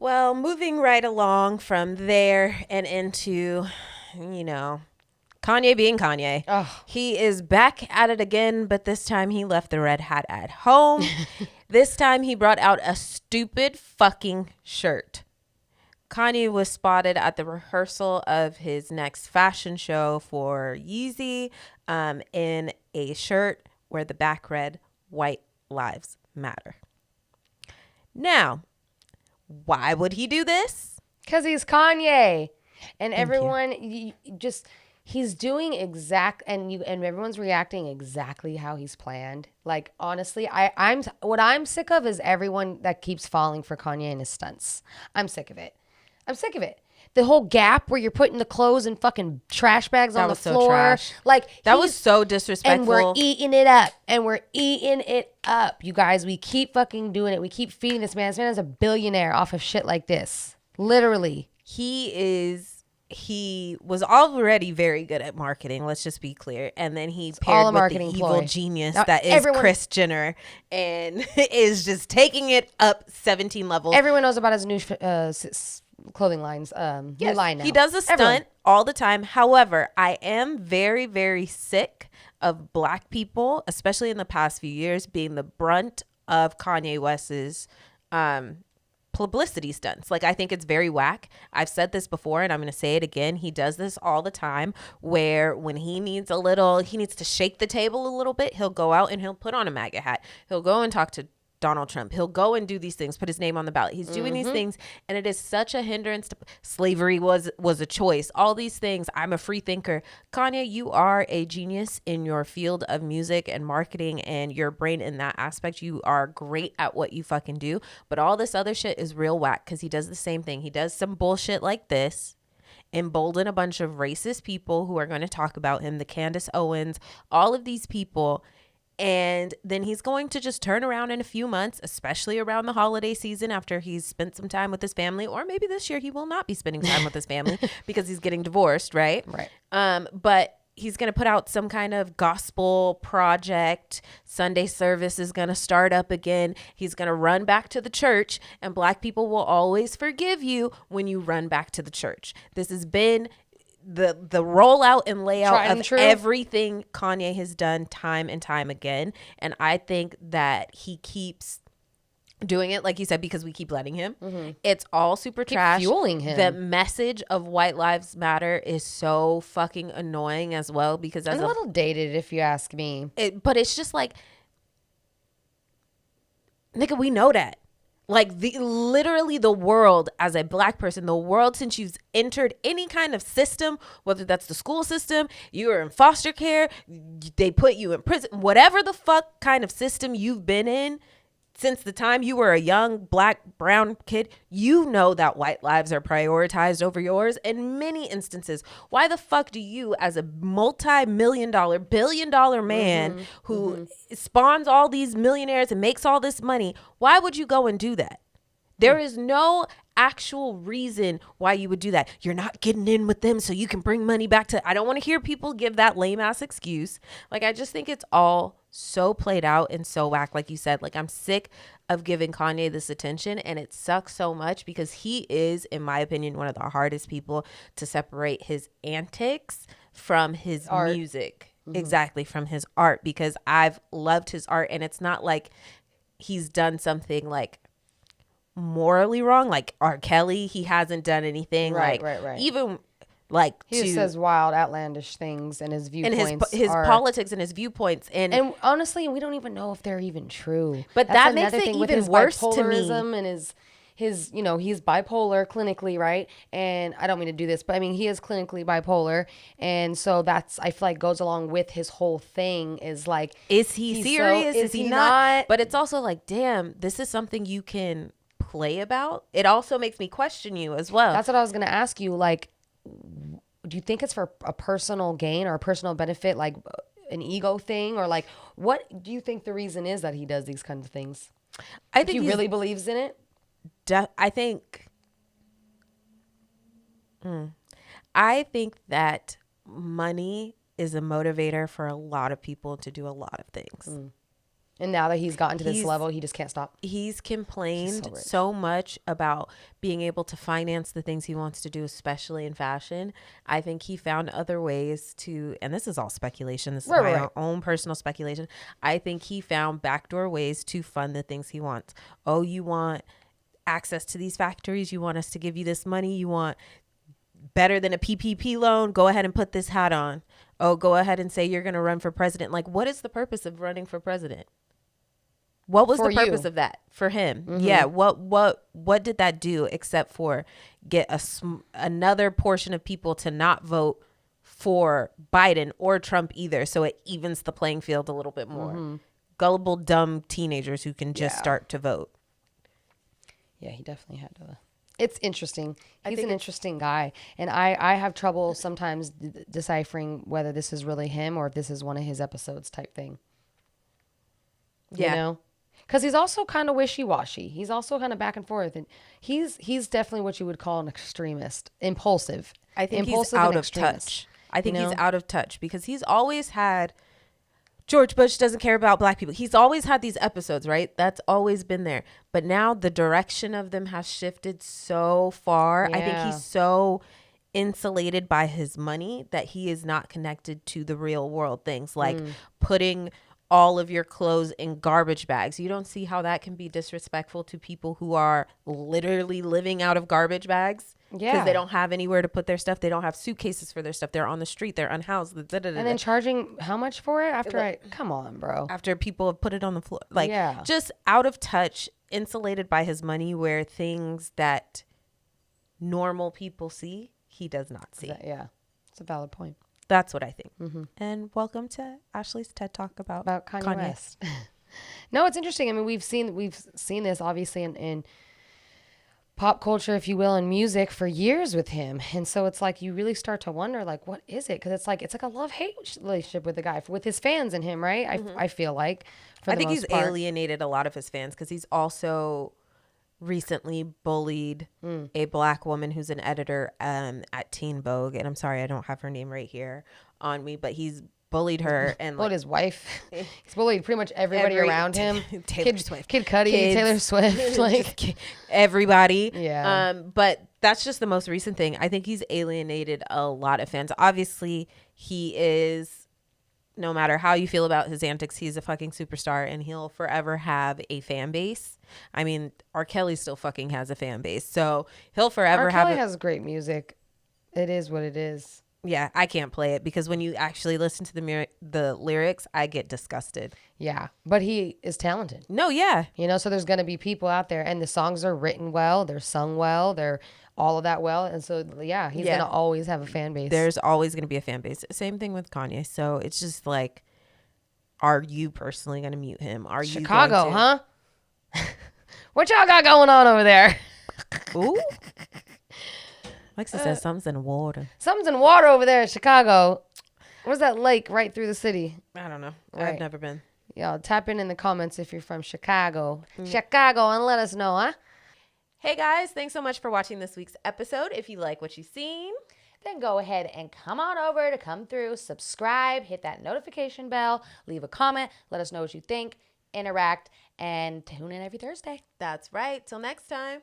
Well, moving right along from there and into, Kanye being Kanye. Oh. He is back at it again, but this time he left the red hat at home. This time he brought out a stupid fucking shirt. Kanye was spotted at the rehearsal of his next fashion show for Yeezy in a shirt where the back read, "White Lives Matter." Now, why would he do this? Because he's Kanye. And everyone he's doing and everyone's reacting exactly how he's planned. Like, honestly, what I'm sick of is everyone that keeps falling for Kanye and his stunts. I'm sick of it. The whole gap where you're putting the clothes in fucking trash bags on the floor. So trash. Like, that was so disrespectful. And we're eating it up. You guys, we keep fucking doing it. We keep feeding this man. This man is a billionaire off of shit like this. Literally. He was already very good at marketing. Let's just be clear. And then he paired with the evil genius that is Kris Jenner and is just taking it up 17 levels. Everyone knows about his new clothing lines. New line now. He does a stunt all the time. However, I am very, very sick of black people, especially in the past few years, being the brunt of Kanye West's publicity stunts. Like, I think it's very whack. I've said this before and I'm going to say it again. He does this all the time where when he needs to shake the table a little bit, he'll go out and he'll put on a MAGA hat. He'll go and talk to Donald Trump. He'll go and do these things, put his name on the ballot. He's doing these things, and it is such a hindrance to slavery was a choice. All these things. I'm a free thinker. Kanye, you are a genius in your field of music and marketing and your brain in that aspect. You are great at what you fucking do. But all this other shit is real whack because he does the same thing. He does some bullshit like this, embolden a bunch of racist people who are going to talk about him, the Candace Owens, all of these people. And then he's going to just turn around in a few months, especially around the holiday season after he's spent some time with his family. Or maybe this year he will not be spending time with his family because he's getting divorced, right? Right. But he's going to put out some kind of gospel project. Sunday service is going to start up again. He's going to run back to the church, and black people will always forgive you when you run back to the church. This has been the rollout and layout of everything Kanye has done time and time again. And I think that he keeps doing it, like you said, because we keep letting him. It's all super trash. Fueling him. The message of White Lives Matter is so fucking annoying as well, because as a little dated, if you ask me. But it's just like, nigga, we know that. Like, literally the world, as a black person, the world, since you've entered any kind of system, whether that's the school system, you are in foster care, they put you in prison, whatever the fuck kind of system you've been in, since the time you were a young black, brown kid, you know that white lives are prioritized over yours in many instances. Why the fuck do you, as a multi-million-dollar, billion-dollar man who spawns all these millionaires and makes all this money, why would you go and do that? There is no actual reason why you would do that. You're not getting in with them so you can bring money back to... I don't want to hear people give that lame-ass excuse. Like, I just think it's all so played out and so whack, like you said. Like, I'm sick of giving Kanye this attention, and it sucks so much because he is, in my opinion, one of the hardest people to separate his antics from his music. Exactly, from his art, because I've loved his art, and it's not like he's done something like morally wrong, like R. Kelly. He hasn't done anything right. Even like he just says wild, outlandish things, and his viewpoints, and his politics and his viewpoints, and honestly, we don't even know if they're even true. But that makes it even worse to me. And his he's bipolar clinically, right? And I don't mean to do this, but I mean, he is clinically bipolar, and so that's, I feel like, goes along with his whole thing. Is like, is he serious? Is he not? But it's also like, damn, this is something you can play about. It also makes me question you as well. That's what I was gonna ask you. Like, do you think it's for a personal gain or a personal benefit, like an ego thing, or like, what do you think the reason is that he does these kinds of things? I think he really believes in it. I think that money is a motivator for a lot of people to do a lot of things. And now that he's gotten to this level, he just can't stop. He's complained so much about being able to finance the things he wants to do, especially in fashion. I think he found other ways to, and this is all speculation. This is my own personal speculation. I think he found backdoor ways to fund the things he wants. Oh, you want access to these factories? You want us to give you this money? You want better than a PPP loan? Go ahead and put this hat on. Oh, go ahead and say you're going to run for president. Like, what is the purpose of running for president? What was the purpose of that for him? Mm-hmm. Yeah. What did that do except for get another portion of people to not vote for Biden or Trump either? So it evens the playing field a little bit more. Mm-hmm. Gullible, dumb teenagers who can just start to vote. Yeah, he definitely had to. It's interesting. He's an interesting guy. And I have trouble sometimes deciphering whether this is really him or if this is one of his episodes type thing. Yeah. You know? Because he's also kind of wishy-washy. He's also kind of back and forth. And he's definitely what you would call an extremist. Impulsive. I think he's out of touch. I think he's out of touch because he's always had... George Bush doesn't care about black people. He's always had these episodes, right? That's always been there. But now the direction of them has shifted so far. Yeah. I think he's so insulated by his money that he is not connected to the real world things like putting all of your clothes in garbage bags. You don't see how that can be disrespectful to people who are literally living out of garbage bags. Yeah. Because they don't have anywhere to put their stuff. They don't have suitcases for their stuff. They're on the street. They're unhoused. And then charging how much for it come on, bro. After people have put it on the floor. Like, just out of touch, insulated by his money, where things that normal people see, he does not see. It's a valid point. That's what I think. Mm-hmm. And welcome to Ashley's TED Talk about Kanye West. No, it's interesting. I mean, we've seen this obviously in pop culture, if you will, and music for years with him. And so it's like you really start to wonder, like, what is it? Because it's like a love-hate relationship with the guy, with his fans and him, right? Mm-hmm. I feel like. I think he's alienated a lot of his fans because he's also recently bullied a black woman who's an editor at Teen Vogue. And I'm sorry, I don't have her name right here on me, but he's bullied her and bullied his wife. He's bullied pretty much everybody around him. Taylor Swift, Kid Cudi, Taylor Swift, like everybody. Yeah. But that's just the most recent thing. I think he's alienated a lot of fans. Obviously, he is. No matter how you feel about his antics, he's a fucking superstar, and he'll forever have a fan base. I mean, R. Kelly still fucking has a fan base, so he'll forever have. R. Kelly has great music. It is what it is. Yeah, I can't play it because when you actually listen to the lyrics, I get disgusted. Yeah, but he is talented. No, yeah. You know, so there's going to be people out there, and the songs are written well, they're sung well, they're all of that well. And so, yeah, he's going to always have a fan base. There's always going to be a fan base. Same thing with Kanye. So it's just like, are you personally going to mute him? Are you Chicago, huh? What y'all got going on over there? Ooh. Lexie says something's in water. Something's in water over there in Chicago. Where's that lake right through the city? I don't know. Right. I've never been. Y'all tap in the comments if you're from Chicago. Chicago, and let us know, huh? Hey guys, thanks so much for watching this week's episode. If you like what you've seen, then go ahead and come on over to Come Thru, subscribe, hit that notification bell, leave a comment, let us know what you think, interact, and tune in every Thursday. That's right. Till next time.